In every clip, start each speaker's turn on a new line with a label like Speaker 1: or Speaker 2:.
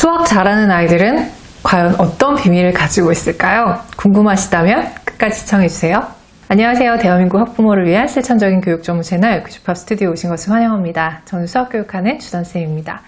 Speaker 1: 수학 잘하는 아이들은 과연 어떤 비밀을 가지고 있을까요? 궁금하시다면 끝까지 시청해주세요. 안녕하세요. 대한민국 학부모를 위한 실천적인 교육 전문 채널 교집합 스튜디오 오신 것을 환영합니다. 저는 수학교육하는 주단쌤입니다.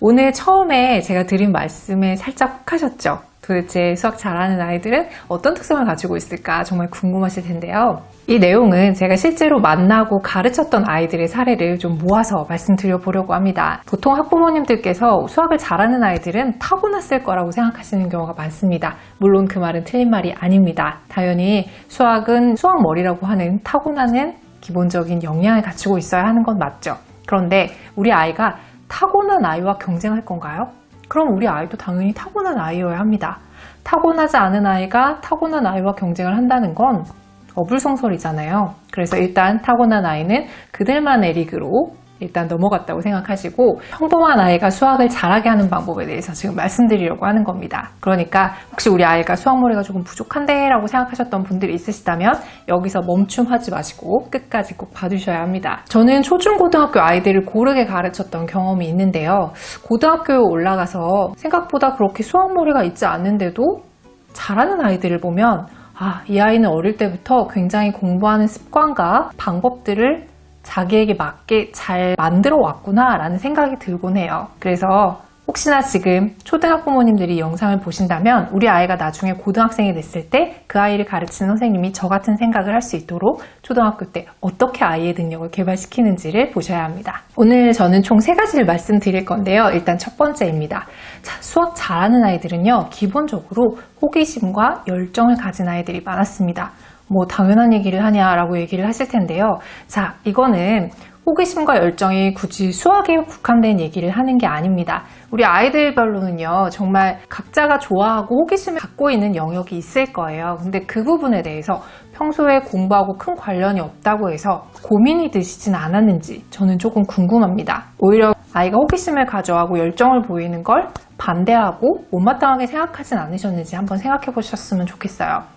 Speaker 1: 오늘 처음에 제가 드린 말씀에 살짝 혹하셨죠? 도대체 수학 잘하는 아이들은 어떤 특성을 가지고 있을까 정말 궁금하실 텐데요. 이 내용은 제가 실제로 만나고 가르쳤던 아이들의 사례를 좀 모아서 말씀드려 보려고 합니다. 보통 학부모님들께서 수학을 잘하는 아이들은 타고났을 거라고 생각하시는 경우가 많습니다. 물론 그 말은 틀린 말이 아닙니다. 당연히 수학은 수학머리라고 하는 타고나는 기본적인 역량을 갖추고 있어야 하는 건 맞죠. 그런데 우리 아이가 타고난 아이와 경쟁할 건가요? 그럼 우리 아이도 당연히 타고난 아이여야 합니다. 타고나지 않은 아이가 타고난 아이와 경쟁을 한다는 건 어불성설이잖아요. 그래서 일단 타고난 아이는 그들만의 리그로 일단 넘어갔다고 생각하시고 평범한 아이가 수학을 잘하게 하는 방법에 대해서 지금 말씀드리려고 하는 겁니다. 그러니까 혹시 우리 아이가 수학머리가 조금 부족한데 라고 생각하셨던 분들이 있으시다면 여기서 멈춤하지 마시고 끝까지 꼭 봐주셔야 합니다. 저는 초중고등학교 아이들을 고르게 가르쳤던 경험이 있는데요. 고등학교에 올라가서 생각보다 그렇게 수학머리가 있지 않는데도 잘하는 아이들을 보면 이 아이는 어릴 때부터 굉장히 공부하는 습관과 방법들을 자기에게 맞게 잘 만들어 왔구나 라는 생각이 들곤 해요. 그래서 혹시나 지금 초등학부모님들이 이 영상을 보신다면 우리 아이가 나중에 고등학생이 됐을 때 그 아이를 가르치는 선생님이 저 같은 생각을 할 수 있도록 초등학교 때 어떻게 아이의 능력을 개발시키는지를 보셔야 합니다. 오늘 저는 총 3가지를 말씀드릴 건데요. 일단 첫 번째입니다. 수학 잘하는 아이들은요, 기본적으로 호기심과 열정을 가진 아이들이 많았습니다. 당연한 얘기를 하냐라고 얘기를 하실 텐데요. 이거는 호기심과 열정이 굳이 수학에 국한된 얘기를 하는 게 아닙니다. 우리 아이들별로는요, 정말 각자가 좋아하고 호기심을 갖고 있는 영역이 있을 거예요. 근데 그 부분에 대해서 평소에 공부하고 큰 관련이 없다고 해서 고민이 드시진 않았는지 저는 조금 궁금합니다. 오히려 아이가 호기심을 가져하고 열정을 보이는 걸 반대하고 못마땅하게 생각하진 않으셨는지 한번 생각해 보셨으면 좋겠어요.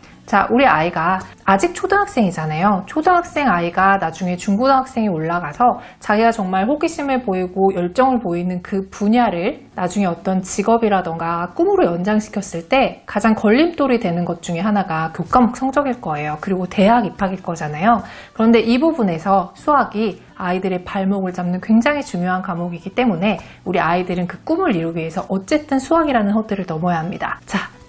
Speaker 1: 우리 아이가 아직 초등학생이잖아요. 초등학생 아이가 나중에 중고등학생이 올라가서 자기가 정말 호기심을 보이고 열정을 보이는 그 분야를 나중에 어떤 직업이라던가 꿈으로 연장시켰을 때 가장 걸림돌이 되는 것 중에 하나가 교과목 성적일 거예요. 그리고 대학 입학일 거잖아요. 그런데 이 부분에서 수학이 아이들의 발목을 잡는 굉장히 중요한 과목이기 때문에 우리 아이들은 그 꿈을 이루기 위해서 어쨌든 수학이라는 허들을 넘어야 합니다.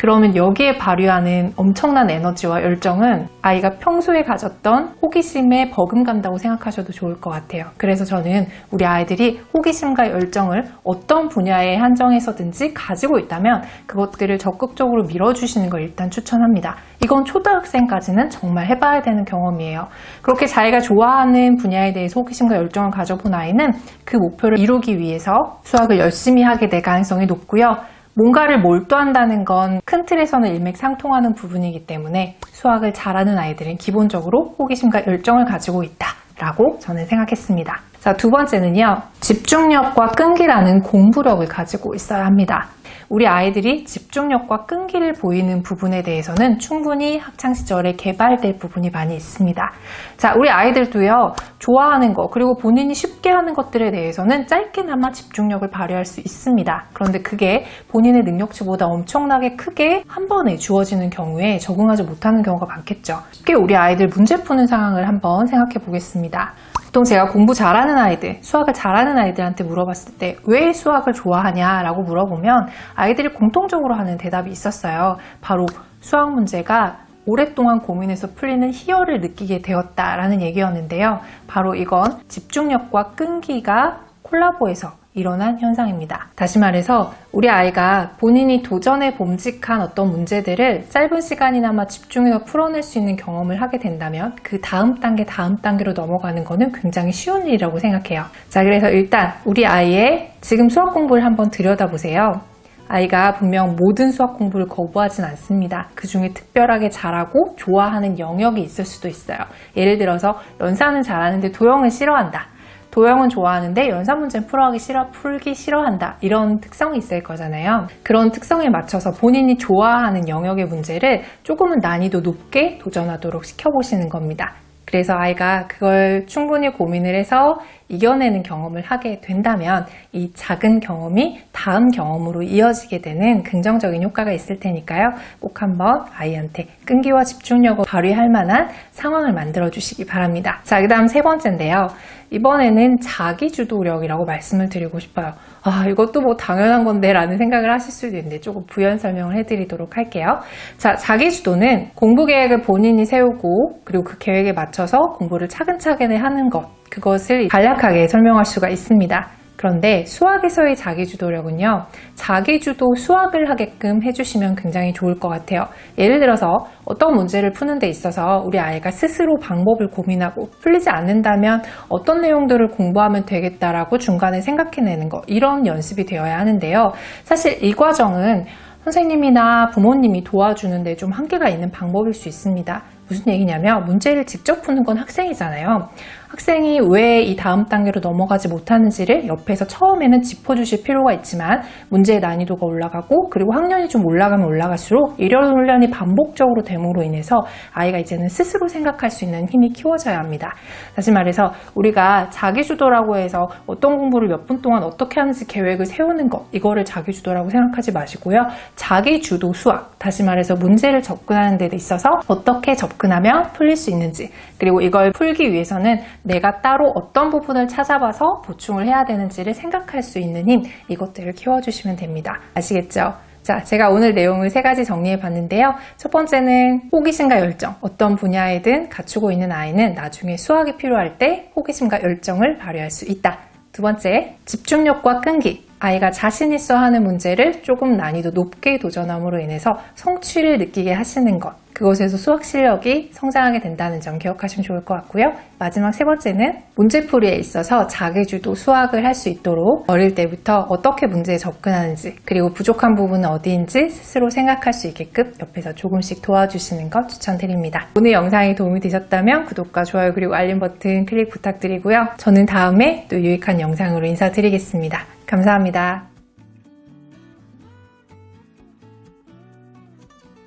Speaker 1: 그러면 여기에 발휘하는 엄청난 에너지와 열정은 아이가 평소에 가졌던 호기심에 버금간다고 생각하셔도 좋을 것 같아요. 그래서 저는 우리 아이들이 호기심과 열정을 어떤 분야에 한정해서든지 가지고 있다면 그것들을 적극적으로 밀어주시는 걸 일단 추천합니다. 이건 초등학생까지는 정말 해봐야 되는 경험이에요. 그렇게 자기가 좋아하는 분야에 대해서 호기심과 열정을 가져본 아이는 그 목표를 이루기 위해서 수학을 열심히 하게 될 가능성이 높고요. 뭔가를 몰두한다는 건 큰 틀에서는 일맥상통하는 부분이기 때문에 수학을 잘하는 아이들은 기본적으로 호기심과 열정을 가지고 있다라고 저는 생각했습니다. 두 번째는요, 집중력과 끈기라는 공부력을 가지고 있어야 합니다. 우리 아이들이 집중력과 끈기를 보이는 부분에 대해서는 충분히 학창시절에 개발될 부분이 많이 있습니다. 우리 아이들도요, 좋아하는 거 그리고 본인이 쉽게 하는 것들에 대해서는 짧게나마 집중력을 발휘할 수 있습니다. 그런데 그게 본인의 능력치보다 엄청나게 크게 한 번에 주어지는 경우에 적응하지 못하는 경우가 많겠죠. 쉽게 우리 아이들 문제 푸는 상황을 한번 생각해 보겠습니다. 보통 제가 공부 잘하는 아이들, 수학을 잘하는 아이들한테 물어봤을 때 왜 수학을 좋아하냐라고 물어보면 아이들이 공통적으로 하는 대답이 있었어요. 바로 수학 문제가 오랫동안 고민해서 풀리는 희열을 느끼게 되었다라는 얘기였는데요. 바로 이건 집중력과 끈기가 콜라보해서 일어난 현상입니다. 다시 말해서 우리 아이가 본인이 도전해 봄직한 어떤 문제들을 짧은 시간이나마 집중해서 풀어낼 수 있는 경험을 하게 된다면 그 다음 단계로 넘어가는 거는 굉장히 쉬운 일이라고 생각해요. 그래서 일단 우리 아이의 지금 수학 공부를 한번 들여다보세요. 아이가 분명 모든 수학 공부를 거부하진 않습니다. 그 중에 특별하게 잘하고 좋아하는 영역이 있을 수도 있어요. 예를 들어서 연산은 잘하는데 도형은 싫어한다. 도형은 좋아하는데 연산 문제는 풀기 싫어한다. 이런 특성이 있을 거잖아요. 그런 특성에 맞춰서 본인이 좋아하는 영역의 문제를 조금은 난이도 높게 도전하도록 시켜보시는 겁니다. 그래서 아이가 그걸 충분히 고민을 해서 이겨내는 경험을 하게 된다면 이 작은 경험이 다음 경험으로 이어지게 되는 긍정적인 효과가 있을 테니까요. 꼭 한번 아이한테 끈기와 집중력을 발휘할 만한 상황을 만들어 주시기 바랍니다. 자, 그 다음 세 번째인데요. 이번에는 자기주도력이라고 말씀을 드리고 싶어요. 이것도 뭐 당연한 건데 라는 생각을 하실 수도 있는데 조금 부연 설명을 해드리도록 할게요. 자, 자기주도는 공부 계획을 본인이 세우고 그리고 그 계획에 맞춰서 공부를 차근차근히 하는 것, 그것을 간략하게 설명할 수가 있습니다. 그런데 수학에서의 자기주도력은요, 자기주도 수학을 하게끔 해주시면 굉장히 좋을 것 같아요. 예를 들어서 어떤 문제를 푸는 데 있어서 우리 아이가 스스로 방법을 고민하고 풀리지 않는다면 어떤 내용들을 공부하면 되겠다라고 중간에 생각해내는 거, 이런 연습이 되어야 하는데요. 사실 이 과정은 선생님이나 부모님이 도와주는데 좀 한계가 있는 방법일 수 있습니다. 무슨 얘기냐면 문제를 직접 푸는 건 학생이잖아요. 학생이 왜 이 다음 단계로 넘어가지 못하는지를 옆에서 처음에는 짚어주실 필요가 있지만 문제의 난이도가 올라가고 그리고 학년이 좀 올라가면 올라갈수록 이런 훈련이 반복적으로 됨으로 인해서 아이가 이제는 스스로 생각할 수 있는 힘이 키워져야 합니다. 다시 말해서 우리가 자기주도라고 해서 어떤 공부를 몇 분 동안 어떻게 하는지 계획을 세우는 것, 이거를 자기주도라고 생각하지 마시고요. 자기주도 수학, 다시 말해서 문제를 접근하는 데 있어서 어떻게 접근하면 풀릴 수 있는지, 그리고 이걸 풀기 위해서는 내가 따로 어떤 부분을 찾아봐서 보충을 해야 되는지를 생각할 수 있는 힘, 이것들을 키워주시면 됩니다. 아시겠죠? 자, 제가 오늘 내용을 3가지 정리해 봤는데요. 첫 번째는 호기심과 열정. 어떤 분야에든 갖추고 있는 아이는 나중에 수학이 필요할 때 호기심과 열정을 발휘할 수 있다. 두 번째, 집중력과 끈기. 아이가 자신 있어 하는 문제를 조금 난이도 높게 도전함으로 인해서 성취를 느끼게 하시는 것, 그것에서 수학 실력이 성장하게 된다는 점 기억하시면 좋을 것 같고요. 마지막 세 번째는 문제풀이에 있어서 자기주도 수학을 할 수 있도록 어릴 때부터 어떻게 문제에 접근하는지, 그리고 부족한 부분은 어디인지 스스로 생각할 수 있게끔 옆에서 조금씩 도와주시는 것 추천드립니다. 오늘 영상이 도움이 되셨다면 구독과 좋아요 그리고 알림 버튼 클릭 부탁드리고요. 저는 다음에 또 유익한 영상으로 인사드리겠습니다. 감사합니다.